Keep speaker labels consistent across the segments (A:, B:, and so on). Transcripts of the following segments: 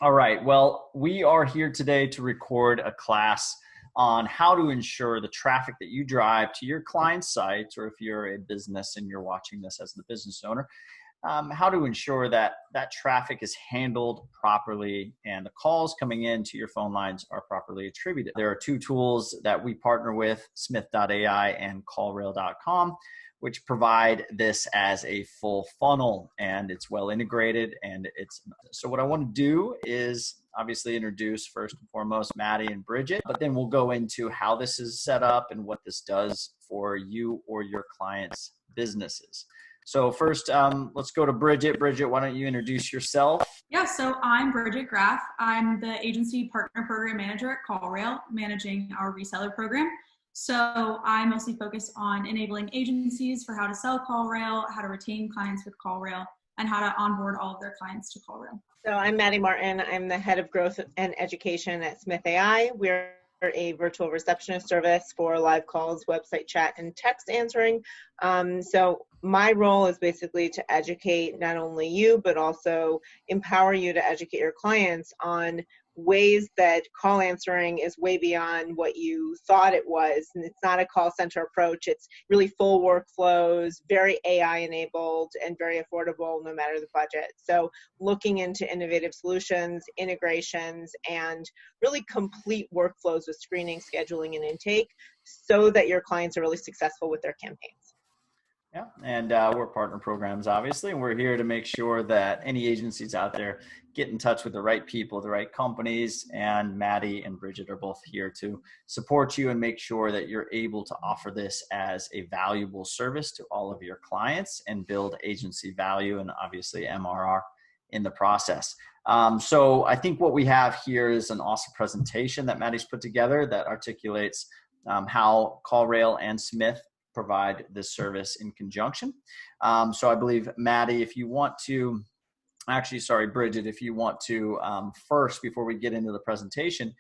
A: All right. Well, we are here today to record a class on how to ensure the traffic that you drive to your client sites, or if you're a business and you're watching this as the business owner, how to ensure that that traffic is handled properly and the calls coming in to your phone lines are properly attributed. There are two tools that we partner with, Smith.ai and callrail.com, which provide this as a full funnel, and it's well integrated. So what I want to do is obviously introduce first and foremost Maddie and Bridget, but then we'll go into how this is set up and what this does for you or your clients' businesses. So first, let's go to Bridget. Bridget, why don't you introduce yourself?
B: Yeah, so I'm Bridget Graff. I'm the agency partner program manager at CallRail, managing our reseller program. So I mostly focus on enabling agencies for how to sell CallRail, how to retain clients with CallRail, and how to onboard all of their clients to CallRail.
C: So I'm Maddie Martin. I'm the head of growth and education at Smith AI. We're a virtual receptionist service for live calls, website chat, and text answering. So my role is basically to educate not only you, but also empower you to educate your clients on ways that call answering is way beyond what you thought it was. And it's not a call center approach. It's really full workflows, very AI enabled, and very affordable no matter the budget. So looking into innovative solutions, integrations, and really complete workflows with screening, scheduling, and intake so that your clients are really successful with their campaigns.
A: Yeah, and we're partner programs, obviously, and we're here to make sure that any agencies out there get in touch with the right people, the right companies, and Maddie and Bridget are both here to support you and make sure that you're able to offer this as a valuable service to all of your clients and build agency value and obviously MRR in the process. So I think what we have here is an awesome presentation that Maddie's put together that articulates how CallRail and Smith provide this service in conjunction. So I believe, Maddie, if you want to, Bridget, if you want to first, before we get into the presentation,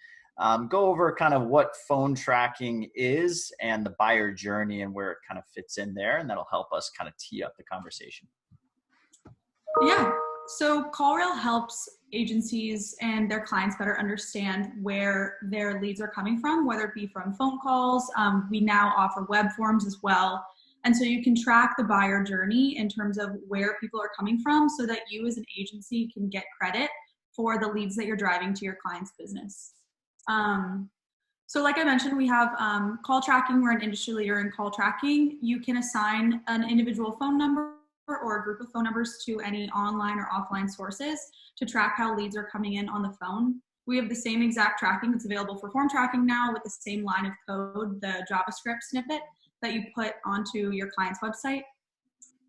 A: go over kind of what phone tracking is and the buyer journey and where it kind of fits in there, and that'll help us kind of tee up the conversation.
B: Yeah, so CallRail helps agencies and their clients better understand where their leads are coming from, whether it be from phone calls. We now offer web forms as well. And so you can track the buyer journey in terms of where people are coming from so that you as an agency can get credit for the leads that you're driving to your client's business. So like I mentioned, we have call tracking. We're an industry leader in call tracking. You can assign an individual phone number or a group of phone numbers to any online or offline sources to track how leads are coming in on the phone. We have the same exact tracking that's available for form tracking now with the same line of code, the JavaScript snippet that you put onto your client's website.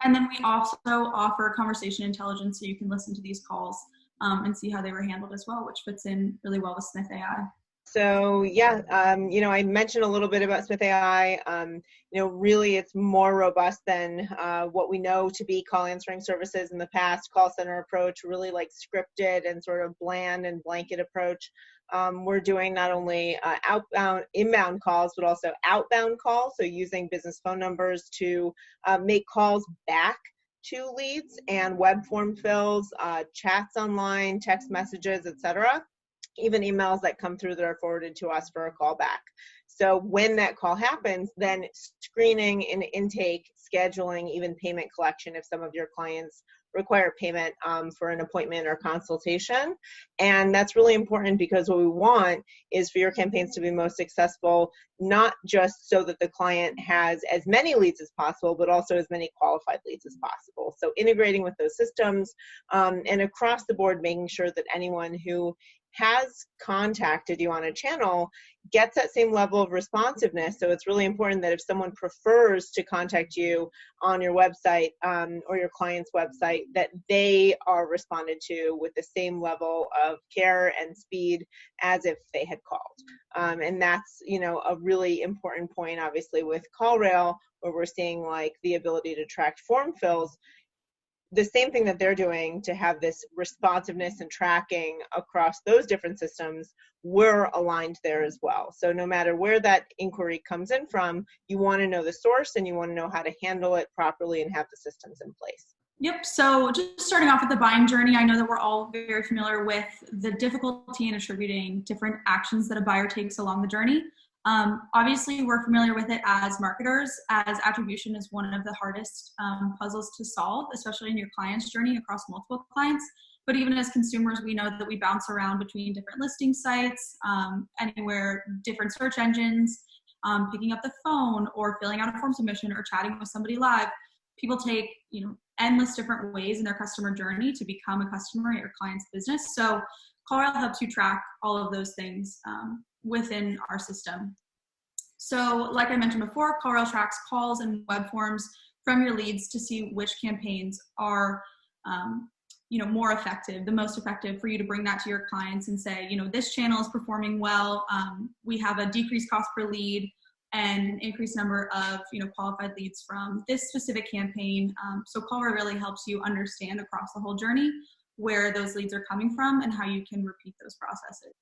B: And then we also offer conversation intelligence so you can listen to these calls and see how they were handled as well, which fits in really well with Smith AI.
C: So yeah, I mentioned a little bit about Smith AI. Really it's more robust than what we know to be call answering services in the past. Call center approach, really like scripted and sort of bland and blanket approach. We're doing not only inbound calls, but also outbound calls. So using business phone numbers to make calls back to leads and web form fills, chats online, text messages, etc. Even emails that come through that are forwarded to us for a call back. So when that call happens, then screening and intake, scheduling, even payment collection if some of your clients require payment for an appointment or consultation. And that's really important because what we want is for your campaigns to be most successful, not just so that the client has as many leads as possible, but also as many qualified leads as possible. So integrating with those systems and across the board, making sure that anyone who has contacted you on a channel gets that same level of responsiveness. So it's really important that if someone prefers to contact you on your website or your client's website, that they are responded to with the same level of care and speed as if they had called. And that's, a really important point, obviously, with CallRail, where we're seeing like the ability to track form fills. The same thing that they're doing to have this responsiveness and tracking across those different systems, we're aligned there as well. So no matter where that inquiry comes in from, you want to know the source and you want to know how to handle it properly and have the systems in place.
B: Yep. So just starting off with the buying journey, I know that we're all very familiar with the difficulty in attributing different actions that a buyer takes along the journey. Obviously, we're familiar with it as marketers, as attribution is one of the hardest puzzles to solve, especially in your client's journey across multiple clients. But even as consumers, we know that we bounce around between different listing sites, anywhere, different search engines, picking up the phone or filling out a form submission or chatting with somebody live. People take, endless different ways in their customer journey to become a customer at your client's business. So CallRail helps you track all of those things within our system. So like I mentioned before, CallRail tracks calls and web forms from your leads to see which campaigns are more effective, the most effective for you to bring that to your clients and say, this channel is performing well. We have a decreased cost per lead and an increased number of qualified leads from this specific campaign. So CallRail really helps you understand across the whole journey where those leads are coming from and how you can repeat those processes.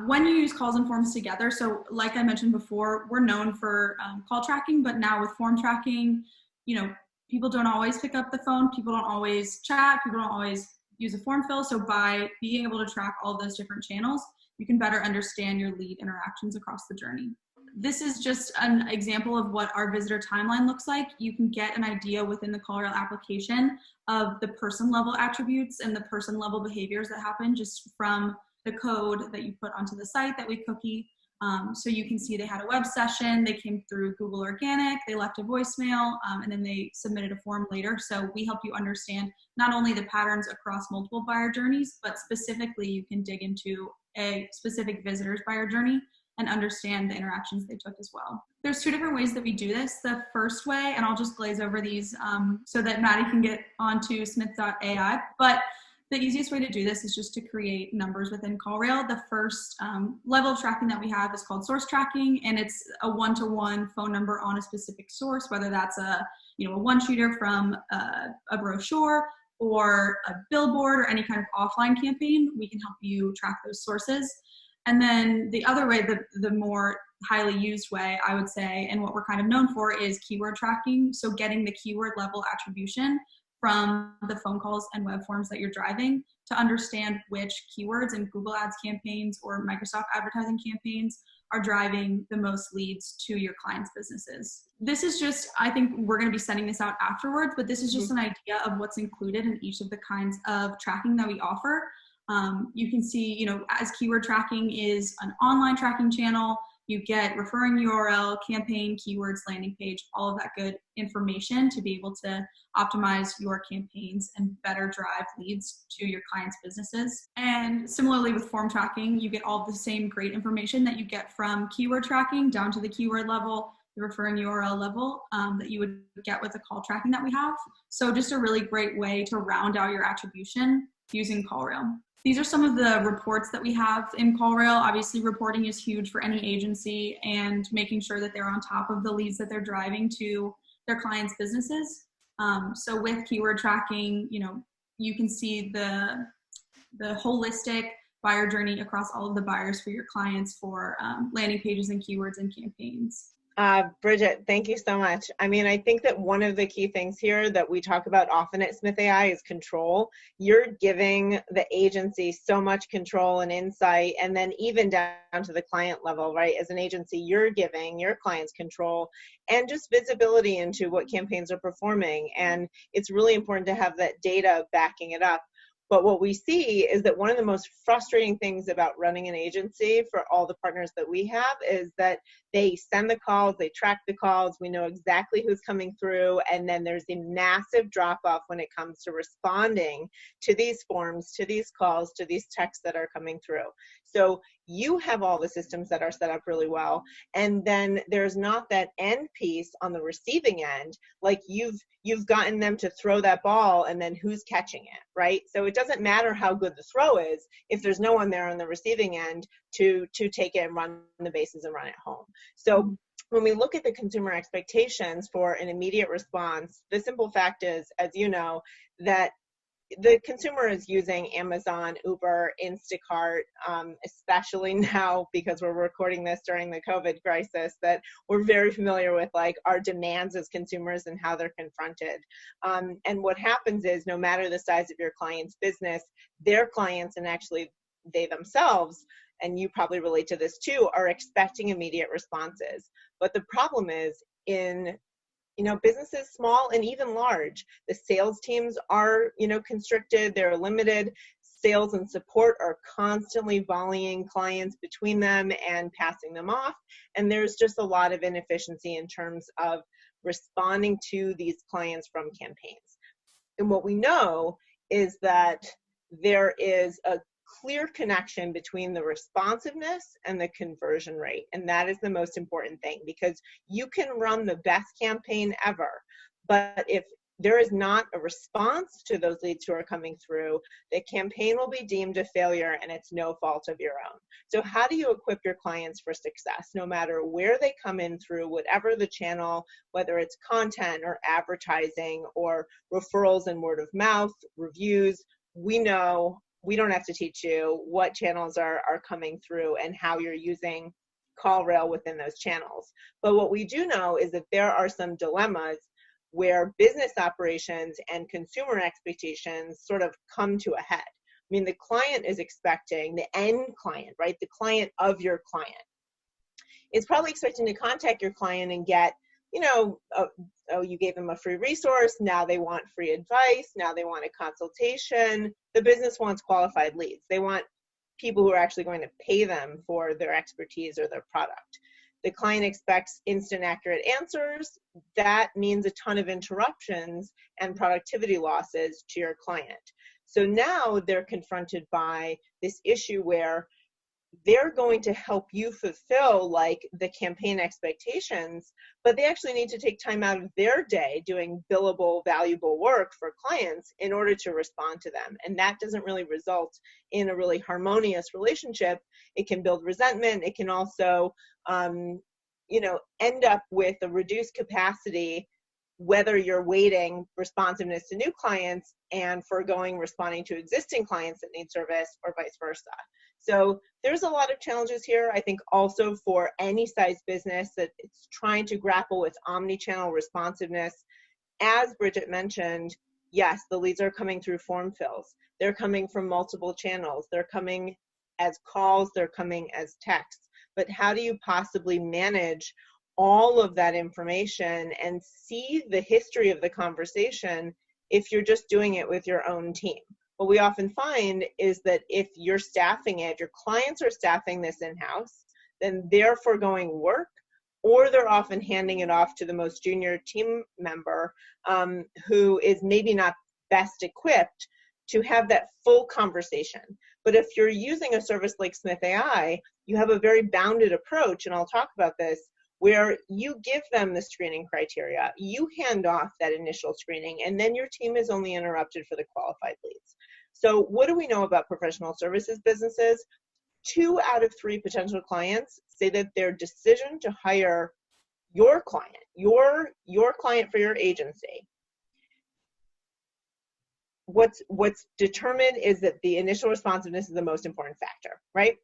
B: When you use calls and forms together, so like I mentioned before, we're known for call tracking, but now with form tracking, people don't always pick up the phone, people don't always chat, people don't always use a form fill. So by being able to track all those different channels, you can better understand your lead interactions across the journey. This is just an example of what our visitor timeline looks like. You can get an idea within the CallRail application of the person level attributes and the person level behaviors that happen just from the code that you put onto the site that we cookie. So you can see they had a web session, they came through Google Organic, they left a voicemail, and then they submitted a form later. So we help you understand not only the patterns across multiple buyer journeys, but specifically you can dig into a specific visitor's buyer journey and understand the interactions they took as well. There's two different ways that we do this. The first way, and I'll just glaze over these so that Maddie can get onto Smith.ai, but the easiest way to do this is just to create numbers within CallRail. The first level of tracking that we have is called source tracking, and it's a one-to-one phone number on a specific source, whether that's a one-sheeter from a brochure or a billboard or any kind of offline campaign. We can help you track those sources. And then the other way, the more highly used way, I would say, and what we're kind of known for is keyword tracking. So getting the keyword level attribution from the phone calls and web forms that you're driving to understand which keywords in Google Ads campaigns or Microsoft advertising campaigns are driving the most leads to your clients' businesses. This is just, I think we're going to be sending this out afterwards, but this is just an idea of what's included in each of the kinds of tracking that we offer. You can see, as keyword tracking is an online tracking channel, you get referring URL, campaign, keywords, landing page, all of that good information to be able to optimize your campaigns and better drive leads to your clients' businesses. And similarly with form tracking, you get all the same great information that you get from keyword tracking down to the keyword level, the referring URL level that you would get with the call tracking that we have. So just a really great way to round out your attribution using CallRail. These are some of the reports that we have in CallRail. Obviously, reporting is huge for any agency and making sure that they're on top of the leads that they're driving to their clients' businesses. So with keyword tracking, you can see the holistic buyer journey across all of the buyers for your clients for landing pages and keywords and campaigns.
C: Bridget, thank you so much. I mean, I think that one of the key things here that we talk about often at Smith AI is control. You're giving the agency so much control and insight, and then even down to the client level, right? As an agency, you're giving your clients control and just visibility into what campaigns are performing. And it's really important to have that data backing it up. But what we see is that one of the most frustrating things about running an agency for all the partners that we have is that they send the calls, they track the calls, we know exactly who's coming through, and then there's a massive drop off when it comes to responding to these forms, to these calls, to these texts that are coming through. So you have all the systems that are set up really well, and then there's not that end piece on the receiving end, like you've gotten them to throw that ball and then who's catching it, right? So it doesn't matter how good the throw is if there's no one there on the receiving end to take it and run the bases and run it home. So when we look at the consumer expectations for an immediate response, the simple fact is, as you know, that the consumer is using Amazon, Uber, Instacart, especially now because we're recording this during the COVID crisis, that we're very familiar with like our demands as consumers and how they're confronted. And what happens is no matter the size of your client's business, their clients and actually they themselves, and you probably relate to this too, are expecting immediate responses. But the problem is in businesses small and even large, the sales teams are, constricted, they're limited. Sales and support are constantly volleying clients between them and passing them off. And there's just a lot of inefficiency in terms of responding to these clients from campaigns. And what we know is that there is a clear connection between the responsiveness and the conversion rate. And that is the most important thing, because you can run the best campaign ever, but if there is not a response to those leads who are coming through, the campaign will be deemed a failure and it's no fault of your own. So how do you equip your clients for success, no matter where they come in through, whatever the channel, whether it's content or advertising or referrals and word of mouth, reviews? We know we don't have to teach you what channels are coming through and how you're using CallRail within those channels. But what we do know is that there are some dilemmas where business operations and consumer expectations sort of come to a head. I mean, the client is expecting, the end client, right? The client of your client is probably expecting to contact your client and get, you gave them a free resource. Now they want free advice. Now they want a consultation. The business wants qualified leads. They want people who are actually going to pay them for their expertise or their product. The client expects instant, accurate answers. That means a ton of interruptions and productivity losses to your client. So now they're confronted by this issue where they're going to help you fulfill like the campaign expectations, but they actually need to take time out of their day doing billable, valuable work for clients in order to respond to them. And that doesn't really result in a really harmonious relationship. It can build resentment. It can also, end up with a reduced capacity, whether you're waiting responsiveness to new clients and foregoing responding to existing clients that need service or vice versa. So there's a lot of challenges here, I think, also for any size business that it's trying to grapple with omni-channel responsiveness. As Bridget mentioned, yes, the leads are coming through form fills. They're coming from multiple channels. They're coming as calls. They're coming as texts. But how do you possibly manage all of that information and see the history of the conversation if you're just doing it with your own team? What we often find is that if you're staffing it, if your clients are staffing this in-house, then they're foregoing work, or they're often handing it off to the most junior team member who is maybe not best equipped to have that full conversation. But if you're using a service like Smith AI, you have a very bounded approach, and I'll talk about this, where you give them the screening criteria, you hand off that initial screening, and then your team is only interrupted for the qualified leads. So what do we know about professional services businesses? 2 out of 3 potential clients say that their decision to hire your client, your client for your agency, what's determined is that the initial responsiveness is the most important factor, right?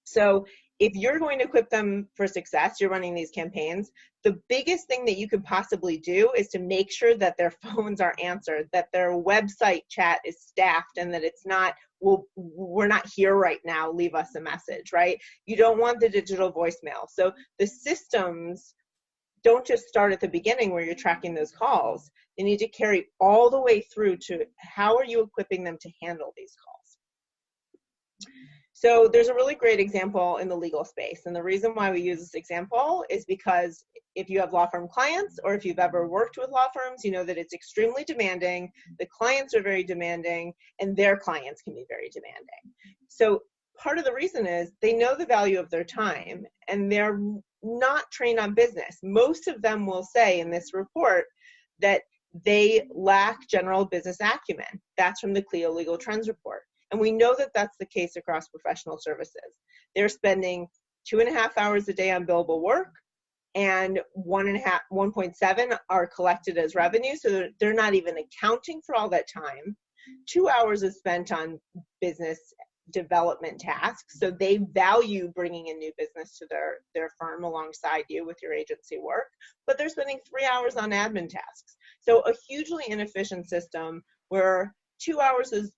C: So if you're going to equip them for success, you're running these campaigns, the biggest thing that you could possibly do is to make sure that their phones are answered, that their website chat is staffed, and that it's not, well, we're not here right now, leave us a message, right? You don't want the digital voicemail. So the systems don't just start at the beginning where you're tracking those calls. They need to carry all the way through to how are you equipping them to handle these calls. So there's a really great example in the legal space. And the reason why we use this example is because if you have law firm clients, or if you've ever worked with law firms, you know that it's extremely demanding. The clients are very demanding, and their clients can be very demanding. So part of the reason is they know the value of their time, and they're not trained on business. Most of them will say in this report that they lack general business acumen. That's from the Clio Legal Trends report. And we know that that's the case across professional services. They're spending 2.5 hours a day on billable work, and 1.7 are collected as revenue. So they're not even accounting for all that time. 2 hours is spent on business development tasks. So they value bringing in new business to their firm alongside you with your agency work, but they're spending 3 hours on admin tasks. So a hugely inefficient system where 2 hours is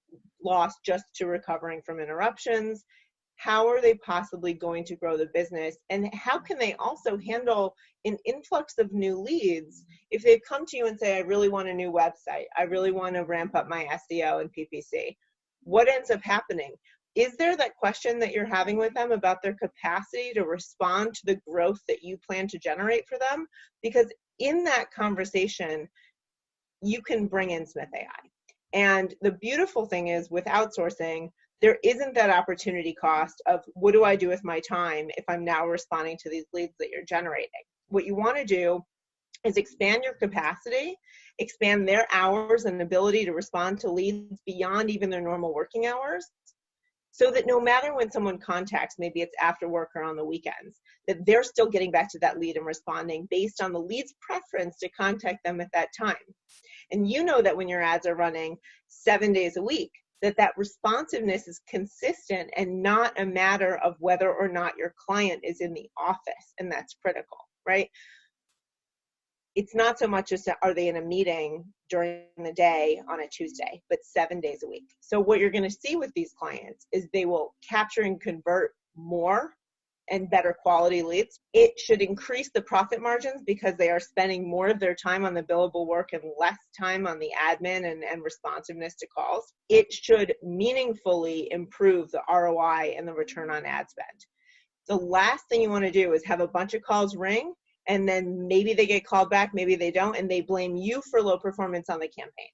C: lost just to recovering from interruptions. How are they possibly going to grow the business? And how can they also handle an influx of new leads if they come to you and say, I really want a new website, I really want to ramp up my SEO and PPC? What ends up happening? Is there that question that you're having with them about their capacity to respond to the growth that you plan to generate for them? Because in that conversation, you can bring in Smith AI. And the beautiful thing is with outsourcing, there isn't that opportunity cost of what do I do with my time if I'm now responding to these leads that you're generating. What you want to do is expand your capacity, expand their hours and ability to respond to leads beyond even their normal working hours, so that no matter when someone contacts, maybe it's after work or on the weekends, that they're still getting back to that lead and responding based on the lead's preference to contact them at that time. And you know that when your ads are running 7 days a week, that responsiveness is consistent and not a matter of whether or not your client is in the office, and that's critical, right? It's not so much as are they in a meeting during the day on a Tuesday, but 7 days a week. So what you're going to see with these clients is they will capture and convert more and better quality leads. It should increase the profit margins because they are spending more of their time on the billable work and less time on the admin and responsiveness to calls. It should meaningfully improve the ROI and the return on ad spend. The last thing you want to do is have a bunch of calls ring and then maybe they get called back, maybe they don't, and they blame you for low performance on the campaign.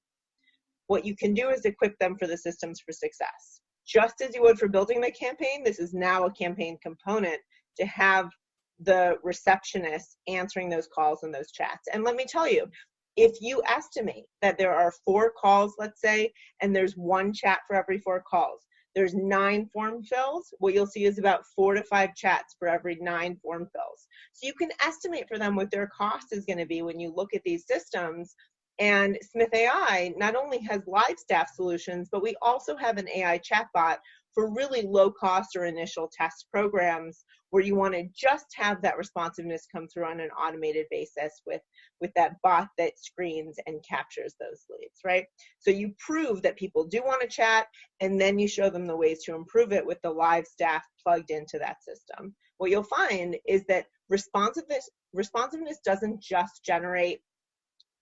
C: What you can do is equip them for the systems for success. Just as you would for building the campaign, this is now a campaign component to have the receptionist answering those calls and those chats. And let me tell you, if you estimate that there are 4 calls, let's say, and there's 1 chat for every 4 calls, there's 9 form fills, what you'll see is about 4 to 5 chats for every 9 form fills. So you can estimate for them what their cost is going to be when you look at these systems. And Smith AI not only has live staff solutions, but we also have an AI chatbot for really low cost or initial test programs where you want to just have that responsiveness come through on an automated basis with that bot that screens and captures those leads, right? So you prove that people do want to chat, and then you show them the ways to improve it with the live staff plugged into that system. What you'll find is that responsiveness doesn't just generate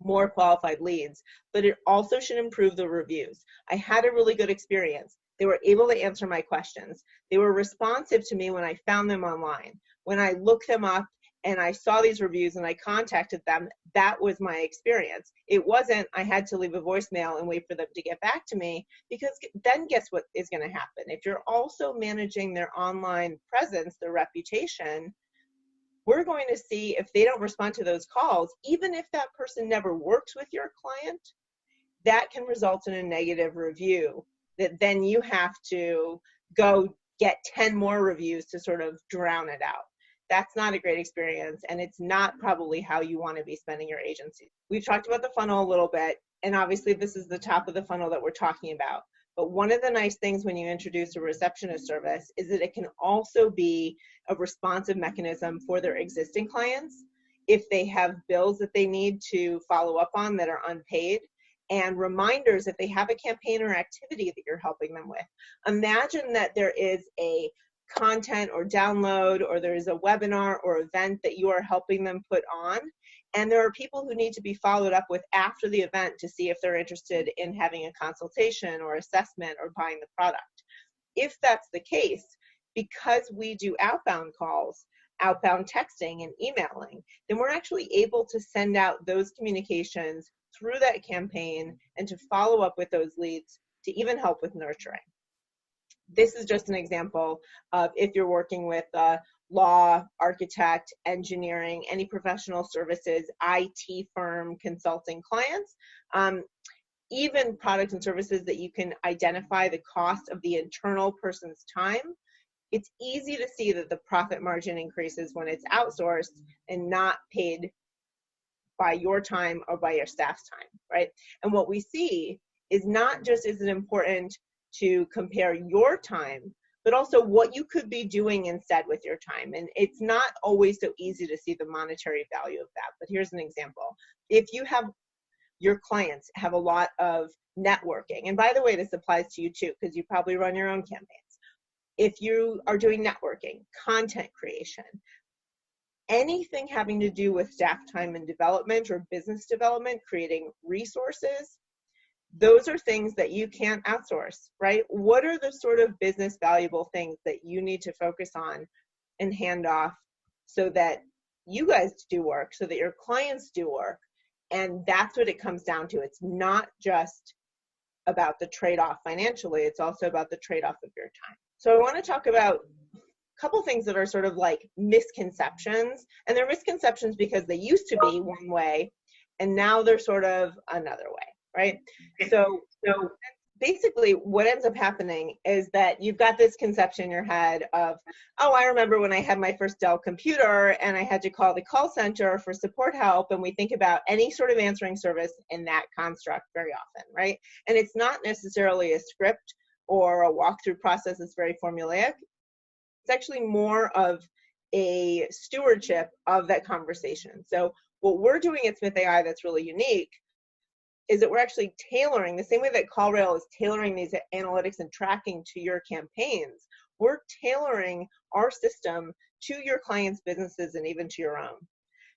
C: more qualified leads, but it also should improve the reviews. I had a really good experience. They were able to answer my questions. They were responsive to me when I found them online. When I looked them up and I saw these reviews and I contacted them, that was my experience. It wasn't, I had to leave a voicemail and wait for them to get back to me, because then guess what is going to happen? If you're also managing their online presence, their reputation, we're going to see if they don't respond to those calls, even if that person never works with your client, that can result in a negative review that then you have to go get 10 more reviews to sort of drown it out. That's not a great experience, and it's not probably how you want to be spending your agency. We've talked about the funnel a little bit, and obviously this is the top of the funnel that we're talking about. But one of the nice things when you introduce a receptionist service is that it can also be a responsive mechanism for their existing clients if they have bills that they need to follow up on that are unpaid, and reminders if they have a campaign or activity that you're helping them with. Imagine that there is a content or download, or there is a webinar or event that you are helping them put on, and there are people who need to be followed up with after the event to see if they're interested in having a consultation or assessment or buying the product. If that's the case, because we do outbound calls, outbound texting and emailing, then we're actually able to send out those communications through that campaign and to follow up with those leads to even help with nurturing. This is just an example of if you're working with law, architect, engineering, any professional services, IT firm, consulting clients, even products and services that you can identify the cost of the internal person's time. It's easy to see that the profit margin increases when it's outsourced and not paid by your time or by your staff's time, right? And what we see is not just is it important to compare your time, but also what you could be doing instead with your time. And it's not always so easy to see the monetary value of that. But here's an example. If you have your clients have a lot of networking, and by the way, this applies to you too, because you probably run your own campaigns. If you are doing networking, content creation, anything having to do with staff time and development or business development, creating resources, those are things that you can't outsource, right? What are the sort of business valuable things that you need to focus on and hand off so that you guys do work, so that your clients do work? And that's what it comes down to. It's not just about the trade-off financially, it's also about the trade-off of your time. So I want to talk about a couple things that are sort of like misconceptions, and they're misconceptions because they used to be one way and now they're sort of another way. Right? So basically what ends up happening is that you've got this conception in your head of, oh, I remember when I had my first Dell computer and I had to call the call center for support help, and we think about any sort of answering service in that construct very often, right? And it's not necessarily a script or a walkthrough process that's very formulaic. It's actually more of a stewardship of that conversation. So what we're doing at Smith AI that's really unique is that we're actually tailoring, the same way that CallRail is tailoring these analytics and tracking to your campaigns, we're tailoring our system to your clients' businesses and even to your own.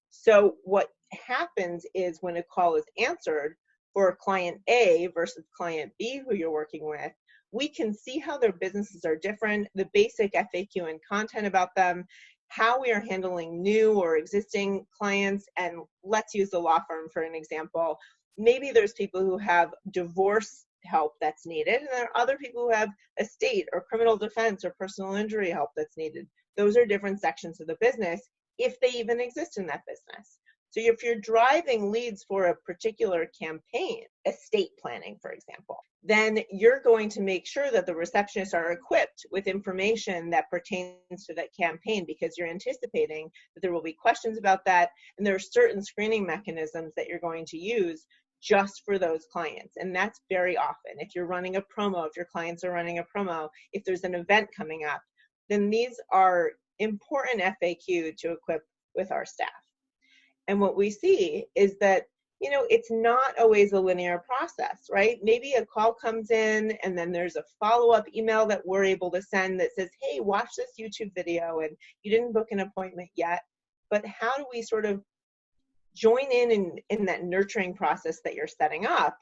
C: So what happens is when a call is answered for client A versus client B who you're working with, we can see how their businesses are different, the basic FAQ and content about them, how we are handling new or existing clients. And let's use the law firm for an example. Maybe there's people who have divorce help that's needed, and there are other people who have estate or criminal defense or personal injury help that's needed. Those are different sections of the business, if they even exist in that business. So if you're driving leads for a particular campaign, estate planning, for example, then you're going to make sure that the receptionists are equipped with information that pertains to that campaign, because you're anticipating that there will be questions about that, and there are certain screening mechanisms that you're going to use just for those clients. And that's very often. If you're running a promo, if your clients are running a promo, if there's an event coming up, then these are important FAQ to equip with our staff. And what we see is that, you know, it's not always a linear process, right? Maybe a call comes in and then there's a follow-up email that we're able to send that says, hey, watch this YouTube video and you didn't book an appointment yet. But how do we sort of join in that nurturing process that you're setting up?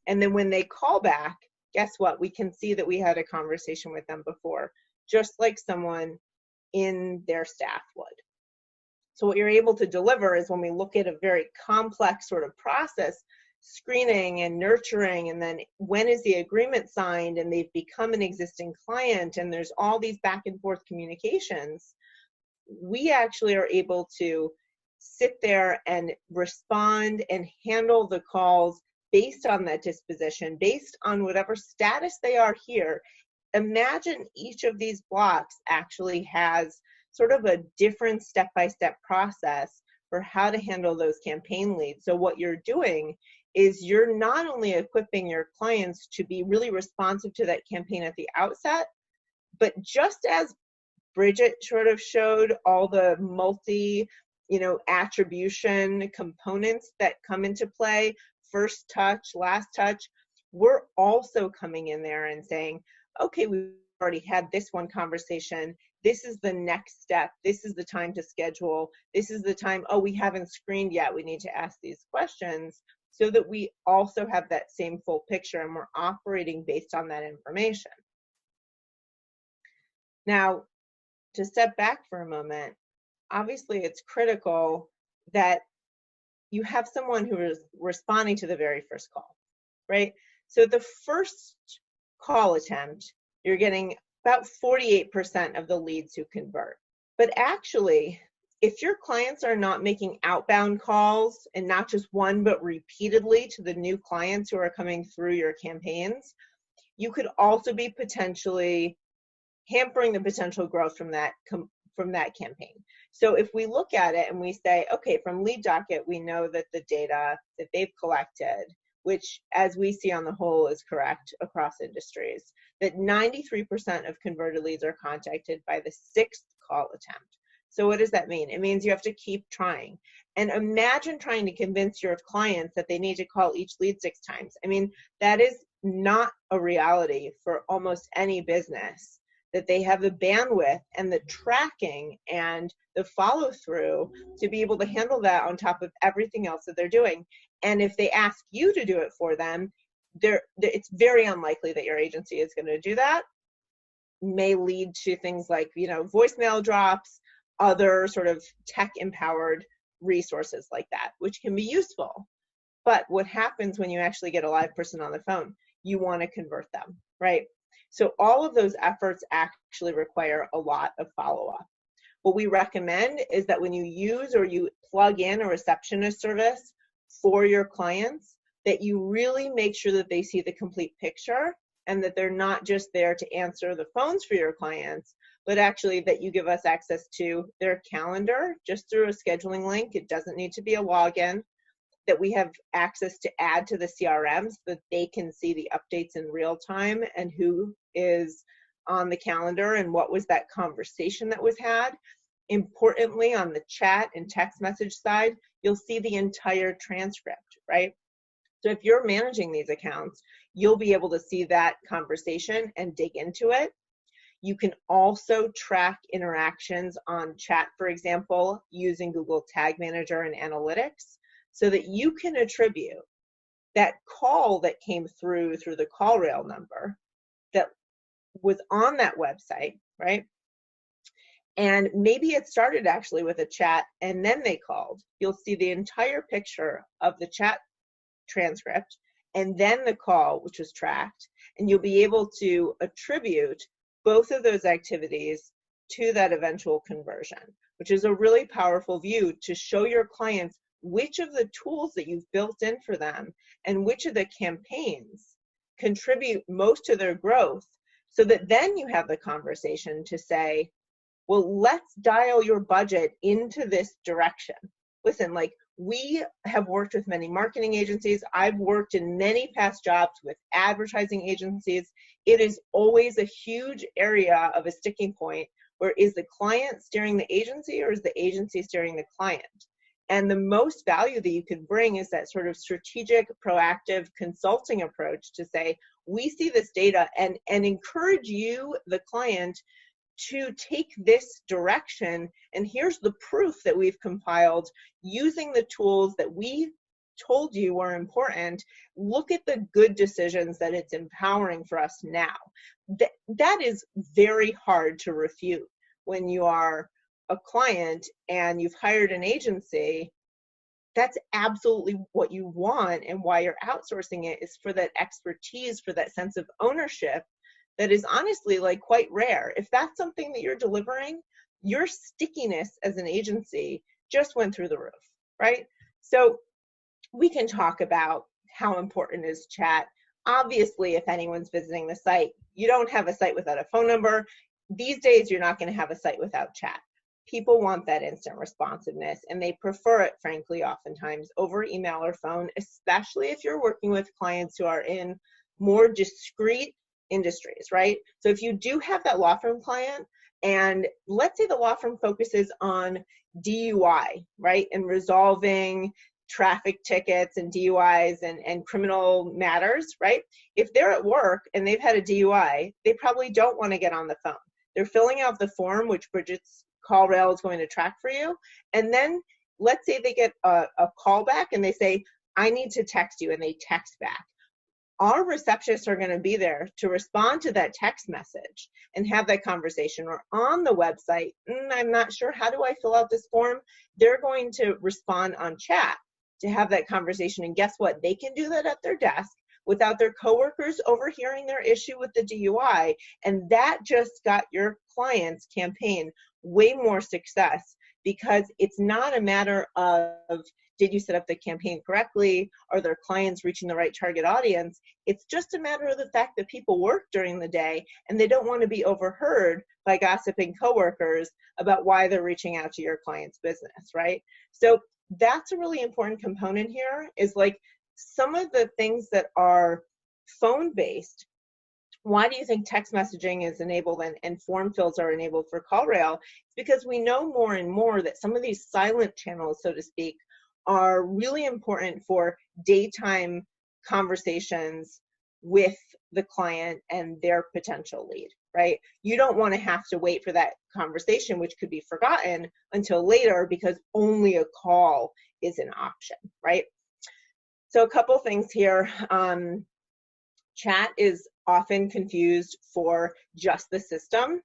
C: And then when they call back, guess what? We can see that we had a conversation with them before, just like someone in their staff would. So what you're able to deliver is, when we look at a very complex sort of process, screening and nurturing, and then when is the agreement signed and they've become an existing client and there's all these back and forth communications, we actually are able to sit there and respond and handle the calls based on that disposition, based on whatever status they are here. Imagine each of these blocks actually has sort of a different step-by-step process for how to handle those campaign leads. So what you're doing is you're not only equipping your clients to be really responsive to that campaign at the outset, but just as Bridget sort of showed all the attribution components that come into play, first touch, last touch, we're also coming in there and saying, okay, we've already had this one conversation. This is the next step. This is the time to schedule. This is the time, oh, we haven't screened yet. We need to ask these questions, so that we also have that same full picture and we're operating based on that information. Now, to step back for a moment, obviously it's critical that you have someone who is responding to the very first call, right? So the first call attempt, you're getting about 48% of the leads who convert. But actually, if your clients are not making outbound calls, and not just one, but repeatedly to the new clients who are coming through your campaigns, you could also be potentially hampering the potential growth from that campaign. So if we look at it and we say, okay, from Lead Docket, we know that the data that they've collected which as we see on the whole is correct across industries, that 93% of converted leads are contacted by the 6th call attempt. So what does that mean? It means you have to keep trying. And imagine trying to convince your clients that they need to call each lead 6 times. I mean, that is not a reality for almost any business, that they have the bandwidth and the tracking and the follow through to be able to handle that on top of everything else that they're doing. And if they ask you to do it for them, it's very unlikely that your agency is going to do that. May lead to things like, voicemail drops, other sort of tech empowered resources like that, which can be useful. But what happens when you actually get a live person on the phone? You want to convert them, right? So all of those efforts actually require a lot of follow-up. What we recommend is that when you use or you plug in a receptionist service for your clients, that you really make sure that they see the complete picture and that they're not just there to answer the phones for your clients, but actually that you give us access to their calendar just through a scheduling link. It doesn't need to be a login. That we have access to add to the CRM so that they can see the updates in real time and who is on the calendar and what was that conversation that was had. Importantly, on the chat and text message side, you'll see the entire transcript, right? So if you're managing these accounts, you'll be able to see that conversation and dig into it. You can also track interactions on chat, for example, using Google Tag Manager and Analytics, so that you can attribute that call that came through the CallRail number that was on that website, right? And maybe it started actually with a chat and then they called. You'll see the entire picture of the chat transcript and then the call, which was tracked, and you'll be able to attribute both of those activities to that eventual conversion, which is a really powerful view to show your clients which of the tools that you've built in for them and which of the campaigns contribute most to their growth, so that then you have the conversation to say, well, let's dial your budget into this direction. Listen, like, we have worked with many marketing agencies. I've worked in many past jobs with advertising agencies. It is always a huge area of a sticking point where is the client steering the agency or is the agency steering the client? And the most value that you could bring is that sort of strategic, proactive consulting approach to say, we see this data and encourage you, the client, to take this direction. And here's the proof that we've compiled using the tools that we told you were important. Look at the good decisions that it's empowering for us now. That is very hard to refute when you are a client and you've hired an agency. That's absolutely what you want, and why you're outsourcing it is for that expertise, for that sense of ownership that is honestly like quite rare. If that's something that you're delivering, your stickiness as an agency just went through the roof, right? So we can talk about how important is chat. Obviously, if anyone's visiting the site, you don't have a site without a phone number. These days, you're not going to have a site without chat. People want that instant responsiveness, and they prefer it, frankly, oftentimes over email or phone, especially if you're working with clients who are in more discrete industries, right? So if you do have that law firm client, and let's say the law firm focuses on DUI, right, and resolving traffic tickets and DUIs and criminal matters, right? If they're at work and they've had a DUI, they probably don't want to get on the phone. They're filling out the form, which Bridget's CallRail is going to track for you. And then let's say they get a call back and they say, I need to text you, and they text back. Our receptionists are going to be there to respond to that text message and have that conversation. Or on the website, I'm not sure, how do I fill out this form? They're going to respond on chat to have that conversation. And guess what? They can do that at their desk without their coworkers overhearing their issue with the DUI. And that just got your client's campaign way more success, because it's not a matter of, did you set up the campaign correctly? Are their clients reaching the right target audience? It's just a matter of the fact that people work during the day and they don't want to be overheard by gossiping coworkers about why they're reaching out to your client's business, right? So that's a really important component here, is like some of the things that are phone-based, why do you think text messaging is enabled and form fills are enabled for CallRail? It's because we know more and more that some of these silent channels, so to speak, are really important for daytime conversations with the client and their potential lead, right? You don't want to have to wait for that conversation, which could be forgotten, until later because only a call is an option, right? So a couple things here. Chat is often confused for just the system.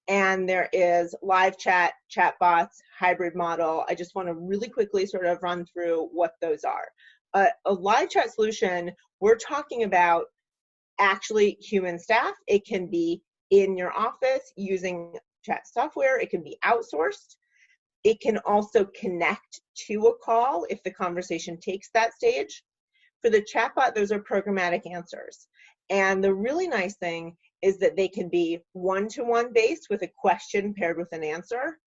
C: And there is live chat, chat bots, hybrid model. I just want to really quickly sort of run through what those are. A live chat solution, we're talking about actually human staff. It can be in your office using chat software. It can be outsourced. It can also connect to a call if the conversation takes that stage. For the chatbot, those are programmatic answers. And the really nice thing is that they can be one-to-one based with a question paired with an answer,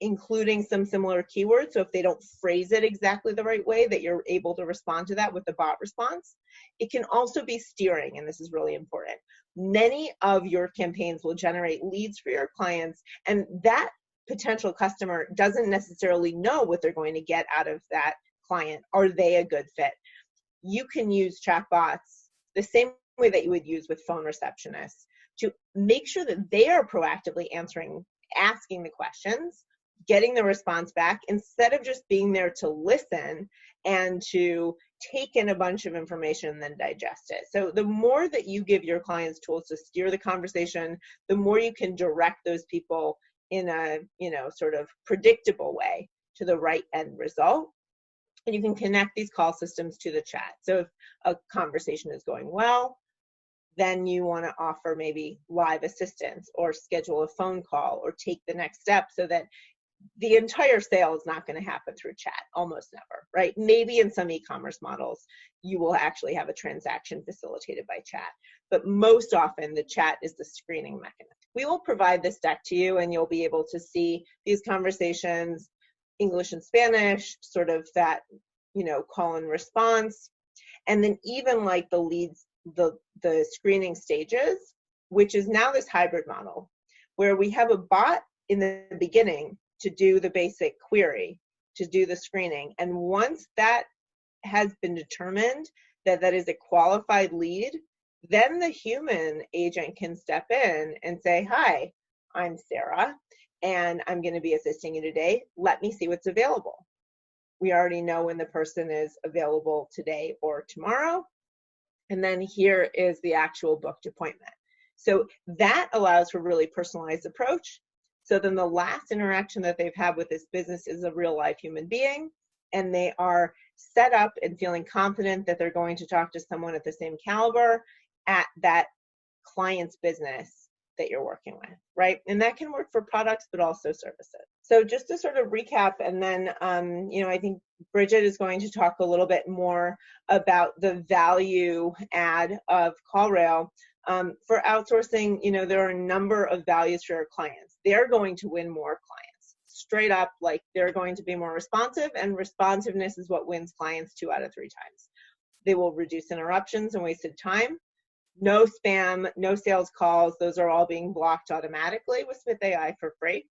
C: including some similar keywords. So if they don't phrase it exactly the right way, that you're able to respond to that with the bot response. It can also be steering, and this is really important. Many of your campaigns will generate leads for your clients, and that potential customer doesn't necessarily know what they're going to get out of that client. Are they a good fit? You can use chatbots the same way that you would use with phone receptionists to make sure that they are proactively asking the questions, getting the response back, instead of just being there to listen and to take in a bunch of information and then digest it. So the more that you give your clients tools to steer the conversation, the more you can direct those people in a, sort of predictable way to the right end result. And you can connect these call systems to the chat. So if a conversation is going well, then you want to offer maybe live assistance or schedule a phone call or take the next step, so that the entire sale is not going to happen through chat, almost never, right? Maybe in some e-commerce models, you will actually have a transaction facilitated by chat, but most often the chat is the screening mechanism. We will provide this deck to you, and you'll be able to see these conversations, English and Spanish, sort of that, call and response, and then even like the leads, the screening stages, which is now this hybrid model, where we have a bot in the beginning to do the basic query, to do the screening. And once that has been determined that that is a qualified lead, then the human agent can step in and say, "Hi, I'm Sarah, and I'm going to be assisting you today. Let me see what's available." We already know when the person is available today or tomorrow. And then here is the actual booked appointment. So that allows for a really personalized approach. So then the last interaction that they've had with this business is a real life human being, and they are set up and feeling confident that they're going to talk to someone at the same caliber at that client's business that you're working with, right? And that can work for products, but also services. So just to sort of recap, and then, I think Bridget is going to talk a little bit more about the value add of CallRail. For outsourcing, there are a number of values for your clients. They're going to win more clients. Straight up, like, they're going to be more responsive, and responsiveness is what wins clients 2 out of 3 times. They will reduce interruptions and wasted time. No spam, no sales calls. Those are all being blocked automatically with Smith AI for free.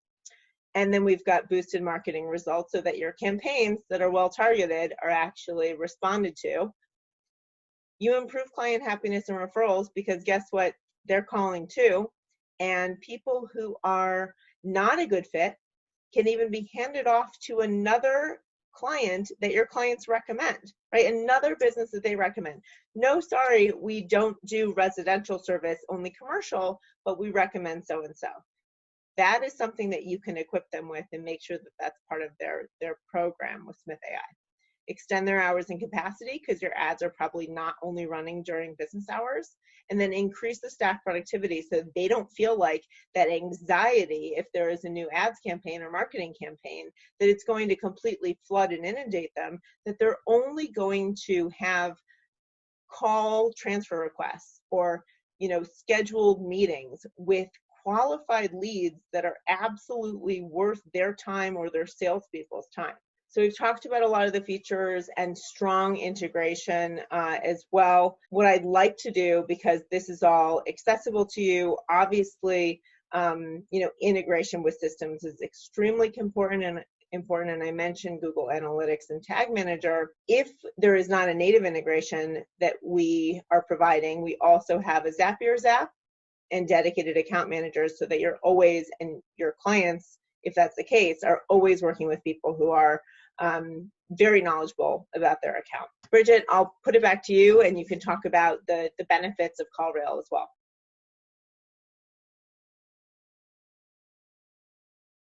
C: And then we've got boosted marketing results, so that your campaigns that are well targeted are actually responded to. You improve client happiness and referrals, because guess what? They're calling too. And people who are not a good fit can even be handed off to another client that your clients recommend, right? Another business that they recommend. No, sorry, we don't do residential service, only commercial, but we recommend so-and-so. That is something that you can equip them with and make sure that that's part of their program with Smith AI. Extend their hours and capacity, because your ads are probably not only running during business hours, and then increase the staff productivity so they don't feel like that anxiety if there is a new ads campaign or marketing campaign, that it's going to completely flood and inundate them, that they're only going to have call transfer requests or scheduled meetings with qualified leads that are absolutely worth their time or their salespeople's time. So we've talked about a lot of the features and strong integration as well. What I'd like to do, because this is all accessible to you, obviously, integration with systems is extremely important. And I mentioned Google Analytics and Tag Manager. If there is not a native integration that we are providing, we also have a Zapier's app and dedicated account managers, so that you're always, and your clients, if that's the case, are always working with people who are very knowledgeable about their account. Bridget, I'll put it back to you, and you can talk about the benefits of CallRail as well.